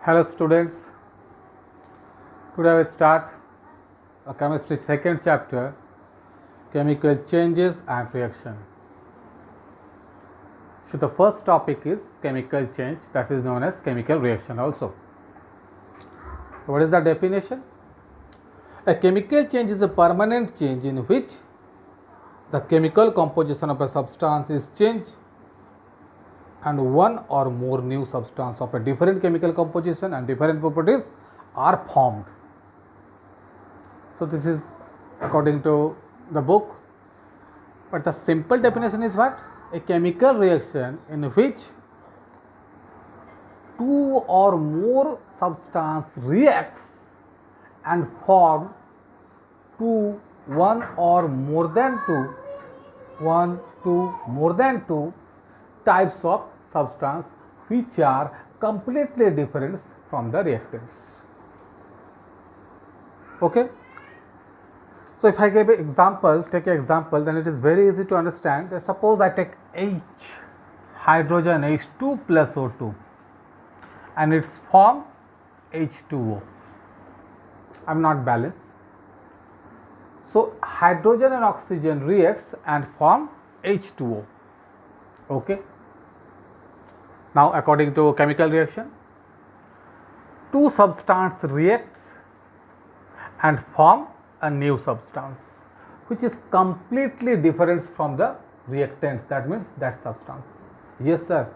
Hello students, today we start a chemistry second chapter, chemical changes and reaction. So the first topic is chemical change, that is known as chemical reaction also. So what is the definition? A chemical change is a permanent change in which the chemical composition of a substance is changed and one or more new substance of a different chemical composition and different properties are formed. So this is according to the book, but the simple definition is what? A chemical reaction in which two or more substance reacts and form one to more than two types of substance which are completely different from the reactants. Okay. So if I give an example, take an example, then it is very easy to understand. Suppose I take hydrogen H2 plus O2 and its form H2O. I am not balanced. So hydrogen and oxygen reacts and form H2O. Okay. Now according to chemical reaction, two substances reacts and form a new substance which is completely different from the reactants, that means that substance. Yes sir,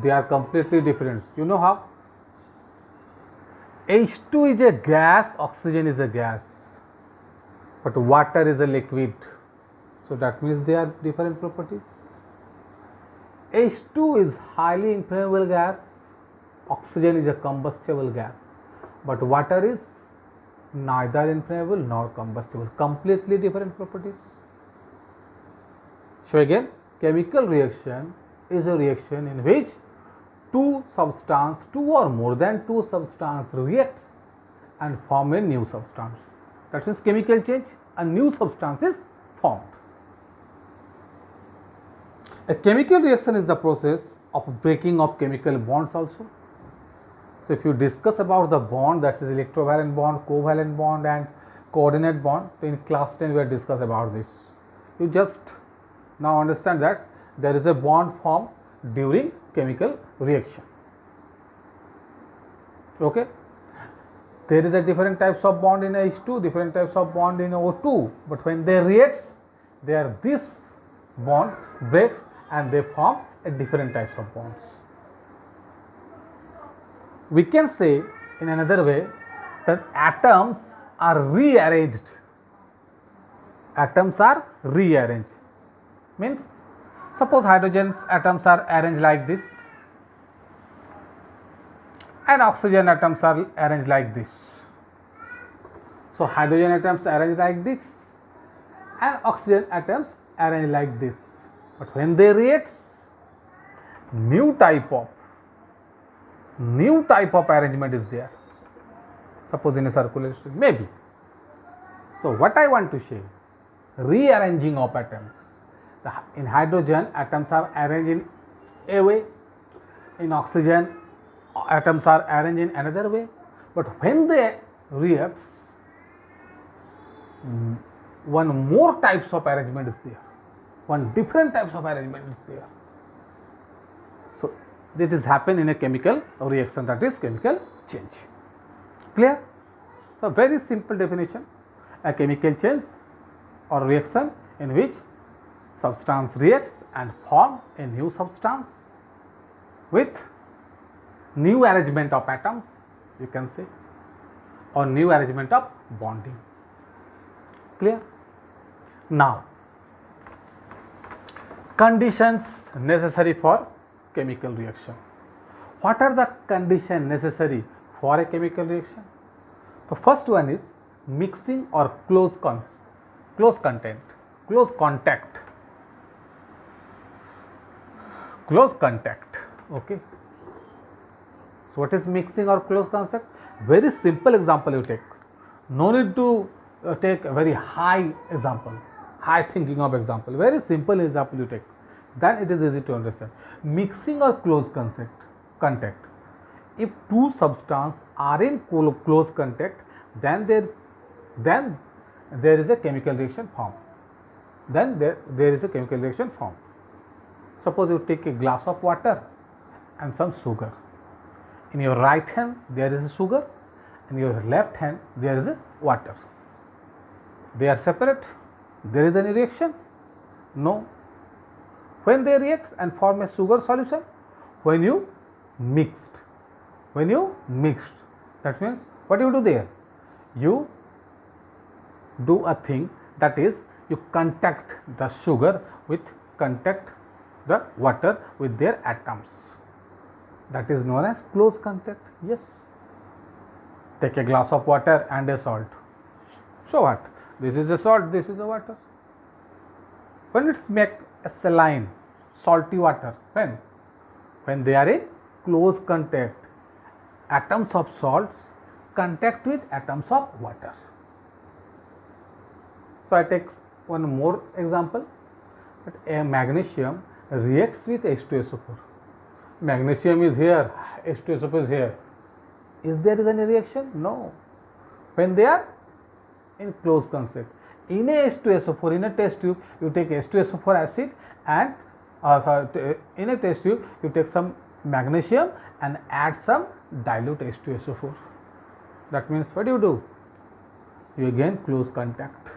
they are completely different. You know how? H2 is a gas, oxygen is a gas, but water is a liquid, so that means they are different properties. H2 is highly inflammable gas, oxygen is a combustible gas, but water is neither inflammable nor combustible, completely different properties. So again, chemical reaction is a reaction in which two or more than two substance reacts and form a new substance. That means chemical change, a new substance is formed. A chemical reaction is the process of breaking of chemical bonds also. So if you discuss about the bond, that is electrovalent bond, covalent bond and coordinate bond, in class 10 we have discussed about this. You just now understand that there is a bond formed during chemical reaction. Okay. There is a different types of bond in H2, different types of bond in O2, but when they react, this bond breaks and they form a different types of bonds. We can say in another way that atoms are rearranged. Atoms are rearranged. Means suppose hydrogen atoms are arranged like this and oxygen atoms are arranged like this. So hydrogen atoms arranged like this and oxygen atoms arranged like this. But when they react, new type of arrangement is there. Suppose in a circular string, maybe. So what I want to say, rearranging of atoms. In hydrogen, atoms are arranged in a way. In oxygen, atoms are arranged in another way. But when they react, one more types of arrangement is there. One different types of arrangement is there. So this is happen in a chemical reaction, that is chemical change. Clear? So very simple definition, a chemical change or reaction in which substance reacts and form a new substance with new arrangement of atoms, you can say, or new arrangement of bonding. Clear? Now, conditions necessary for chemical reaction. What are the conditions necessary for a chemical reaction? The first one is mixing or close contact. Okay. So what is mixing or close contact? Very simple example you take. No need to take a very high example, high thinking of example. Very simple example you take. Then it is easy to understand. Mixing or close contact. if two substances are in close contact, then there is a chemical reaction formed. Then there is a chemical reaction formed. Suppose you take a glass of water and some sugar. In your right hand there is a sugar, in your left hand there is a water. They are separate. There is any reaction? No. When they react and form a sugar solution, when you mixed, that means what you do there? You do a thing, that is, you contact the sugar with the water with their atoms. That is known as close contact. Yes. Take a glass of water and a salt. So what? This is a salt, this is a water. When it's make a saline, salty water, when they are in close contact, atoms of salts contact with atoms of water. So I take one more example, that a magnesium reacts with H2SO4. Magnesium is here, H2SO4 is here. Is there any reaction? No. When they are in close contact. In a H2SO4, in a test tube, you take H2SO4 acid and in a test tube, you take some magnesium and add some dilute H2SO4. That means what do? You again close contact.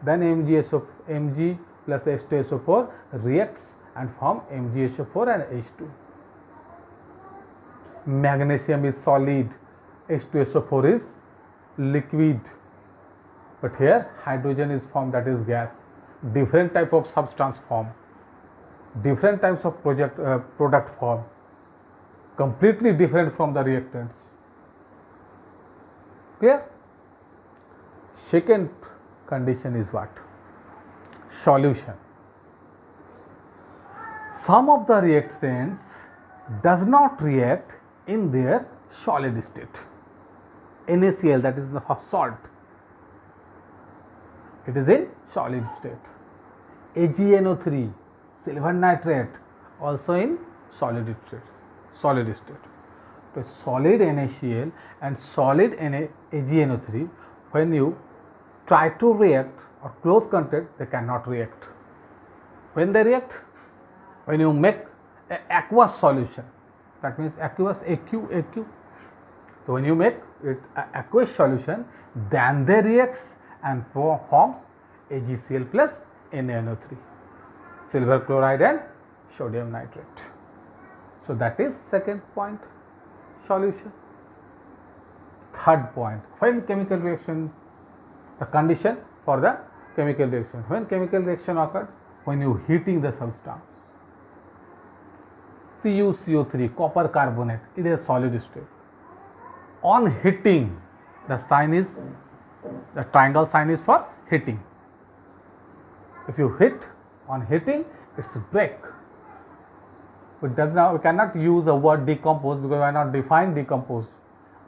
Then Mg plus H2SO4 reacts and form MgHO4 and H2. Magnesium is solid, H2SO4 is liquid. But here hydrogen is formed, that is gas. Different type of substance form, different types of product form, completely different from the reactants. Clear? Second condition is what? Solution. Some of the reactants does not react in their solid state. NaCl, that is the salt, it is in solid state. AgNO3, silver nitrate, also in solid state. So solid NaCl and solid AgNO3, when you try to react or close contact, they cannot react. When they react, when you make an aqueous solution, that means aqueous, AQ. So when you make it an aqueous solution, then they reacts and forms AgCl plus NaNO3, silver chloride and sodium nitrate. So that is second point, solution. Third point, when chemical reaction, the condition for the chemical reaction. When chemical reaction occurred, when you heating the substance, CuCO3, copper carbonate, it is a solid state. On heating, the triangle sign is for heating. If you hit on heating, it's break. We cannot use the word decompose because we are not defined decompose.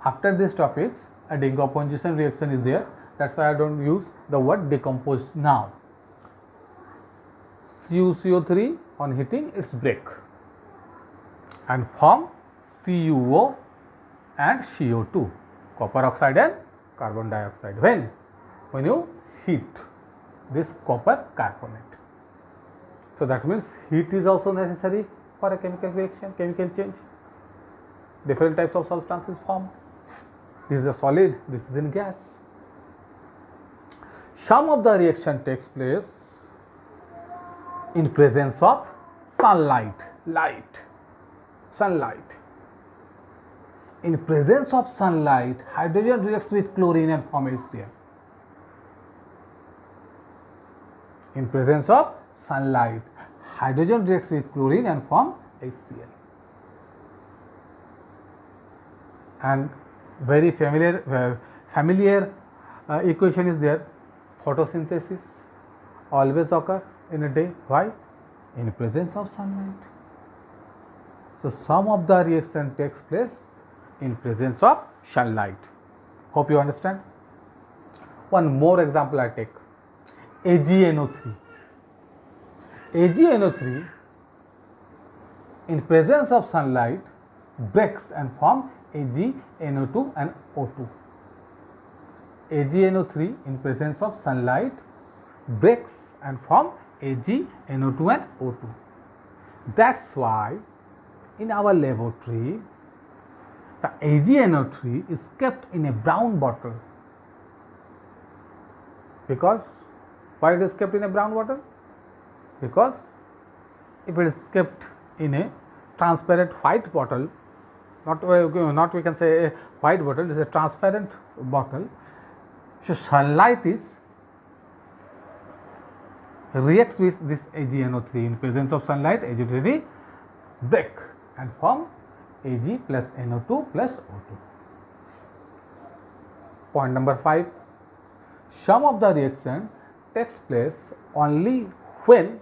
After these topics, a decomposition reaction is there. That's why I don't use the word decompose now. CuCO3 on heating, it's break and form CuO and CO2, copper oxide and carbon dioxide. When you heat this copper carbonate. So that means heat is also necessary for a chemical reaction, chemical change. Different types of substances form. This is a solid, this is in gas. Some of the reaction takes place in presence of sunlight. In presence of sunlight, hydrogen reacts with chlorine and forms HCl. In presence of sunlight, hydrogen reacts with chlorine and form HCl. And very familiar equation is there. Photosynthesis always occur in a day. Why? In presence of sunlight. So some of the reaction takes place in presence of sunlight. Hope you understand. One more example I take. AgNO3. AgNO3 in presence of sunlight breaks and form AgNO2 and O2. AgNO3 in presence of sunlight breaks and form AgNO2 and O2. That's why in our laboratory the AgNO3 is kept in a brown bottle. Because why it is kept in a brown bottle? Because if it is kept in a transparent white bottle, not we can say a white bottle, it is a transparent bottle, so sunlight is reacts with this AgNO3. In presence of sunlight, AgNO3 break and form Ag plus NO2 plus O2. Point number 5. Some of the reaction takes place only when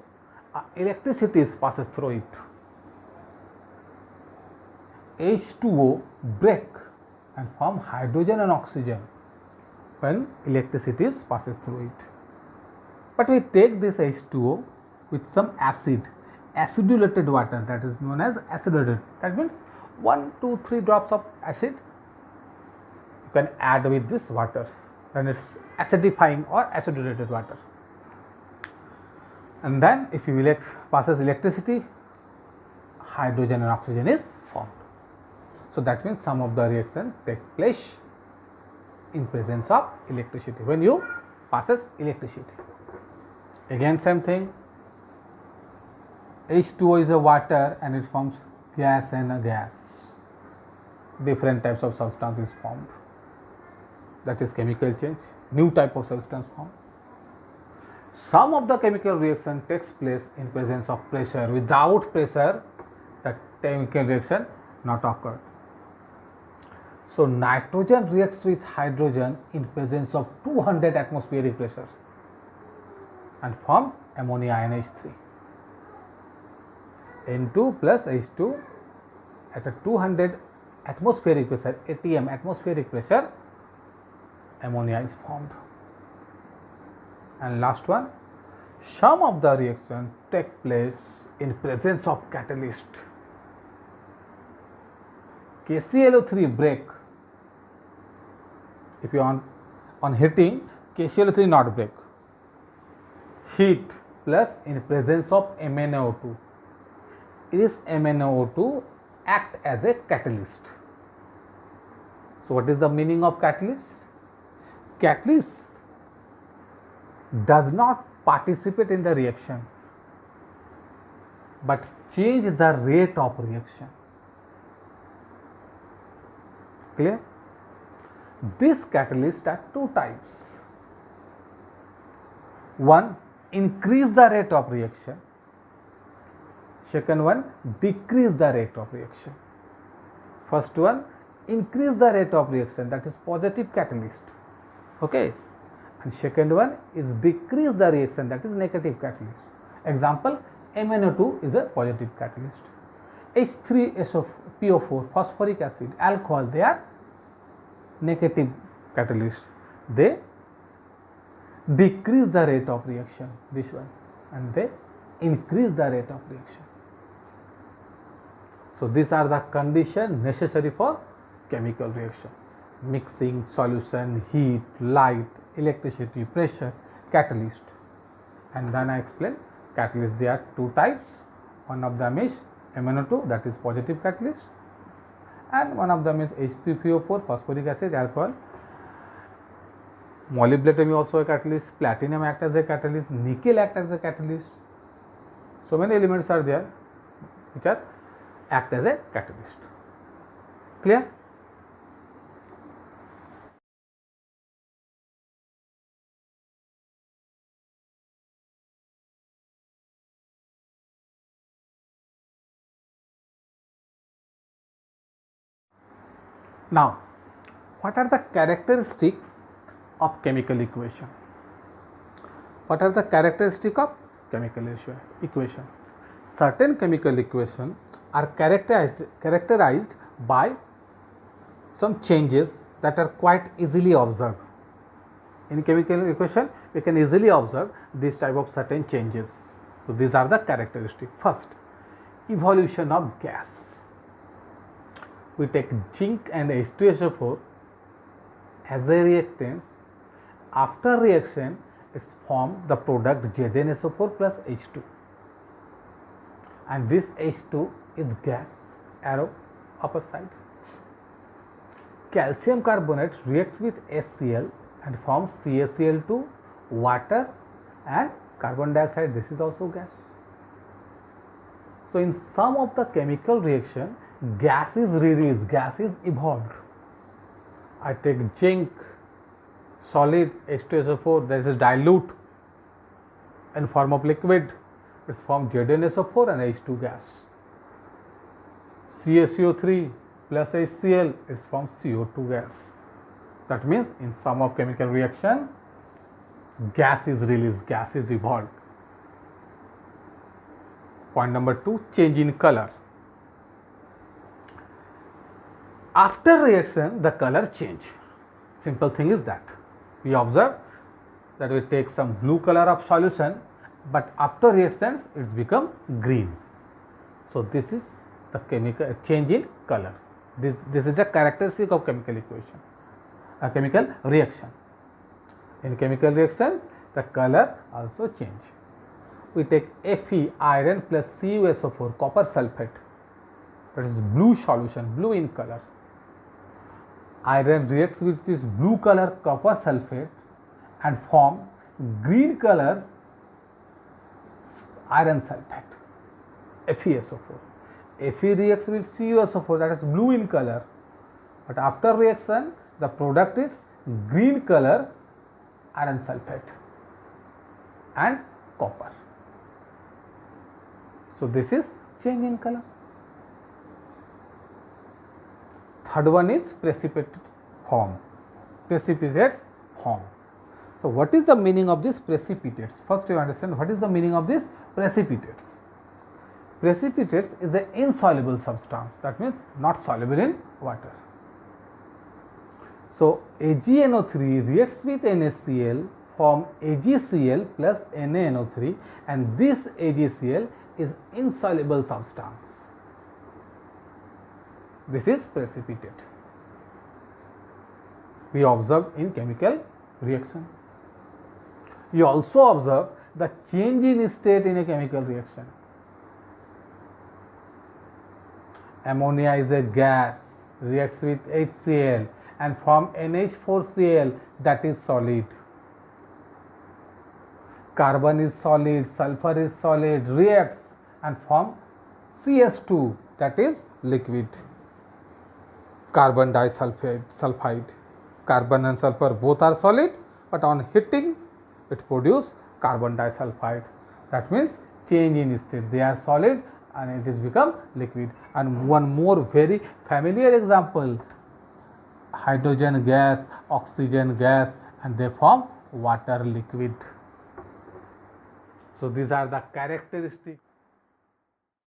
electricity passes through it. H2O break and form hydrogen and oxygen when electricity passes through it. But we take this H2O with some acid, acidulated water, that is known as acidated. That means 1, 2, 3 drops of acid you can add with this water, then it's acidifying or acidulated water. And then if you passes electricity, hydrogen and oxygen is formed. So that means some of the reaction take place in presence of electricity, when you passes electricity. Again same thing, H2O is a water and it forms gas and a gas. Different types of substance is formed. That is chemical change, new type of substance formed. Some of the chemical reaction takes place in presence of pressure. Without pressure, that chemical reaction not occur. So nitrogen reacts with hydrogen in presence of 200 atmospheric pressure and form ammonia NH3. N2 plus H2 at a 200 atmospheric pressure, ATM atmospheric pressure, ammonia is formed. And last one, some of the reaction take place in presence of catalyst. KClO3 break. If you on heating, KClO3 not break. Heat plus in presence of MnO2. This MnO2 act as a catalyst. So what is the meaning of catalyst? Catalyst does not participate in the reaction but change the rate of reaction. Clear? This catalyst are two types. One, increase the rate of reaction. Second one, decrease the rate of reaction. First one, increase the rate of reaction, that is positive catalyst. Okay. And second one is decrease the reaction, that is negative catalyst. Example, MnO2 is a positive catalyst. H3SO4, phosphoric acid, alcohol, they are negative catalyst. They decrease the rate of reaction, this one, and they increase the rate of reaction. So these are the conditions necessary for chemical reaction: mixing, solution, heat, light, electricity, pressure, catalyst. And then I explain catalyst, there are two types. One of them is MnO2, that is positive catalyst, and one of them is H3PO4, phosphoric acid, alcohol. Molybdenum is also a catalyst, platinum act as a catalyst, nickel act as a catalyst. So many elements are there which are act as a catalyst. Clear? Now, what are the characteristics of chemical equation? What are the characteristics of chemical equation? Certain chemical equations are characterized by some changes that are quite easily observed. In chemical equation, we can easily observe this type of certain changes. So these are the characteristics. First, evolution of gas. we take zinc and H2SO4 as a reactants. After reaction, it's formed the product ZnSO4 plus H2, and this H2 is gas, arrow upper side. Calcium carbonate reacts with HCl and forms CaCl2, water and carbon dioxide. This is also gas. So in some of the chemical reaction, gas is released, gas is evolved. I take zinc, solid, H2SO4, there is a dilute in form of liquid. It's formed ZnSO4 and H2 gas. CaCO3 plus HCl is formed CO2 gas. That means in some of chemical reaction, gas is released, gas is evolved. Point number 2, change in color. After reaction, the color change. Simple thing is that we observe that we take some blue color of solution, but after reactions it's become green. So this is the chemical change in color. This is the characteristic of chemical equation, a chemical reaction. In chemical reaction, the color also change. We take Fe, iron plus CuSO4, copper sulfate, that is blue solution, blue in color. Iron reacts with this blue color copper sulfate and form green color iron sulfate, FeSO4. Fe reacts with CuSO4, that is blue in color, but after reaction the product is green color iron sulfate and copper. So this is change in color. Third one is precipitate form. Precipitates form. So what is the meaning of this precipitates? First you understand what is the meaning of this precipitates. Precipitates is an insoluble substance, that means not soluble in water. So AgNO3 reacts with NaCl, form AgCl plus NaNO3, and this AgCl is insoluble substance. This is precipitate. We observe in chemical reaction. You also observe the change in state in a chemical reaction. Ammonia is a gas, reacts with HCl and form NH4Cl, that is solid. Carbon is solid, sulfur is solid, reacts and form CS2, that is liquid. Carbon disulfide. Carbon and sulfur both are solid, but on heating it produces carbon disulfide. That means change in state. They are solid and it is become liquid. And one more very familiar example, hydrogen gas, oxygen gas, and they form water liquid. So these are the characteristics.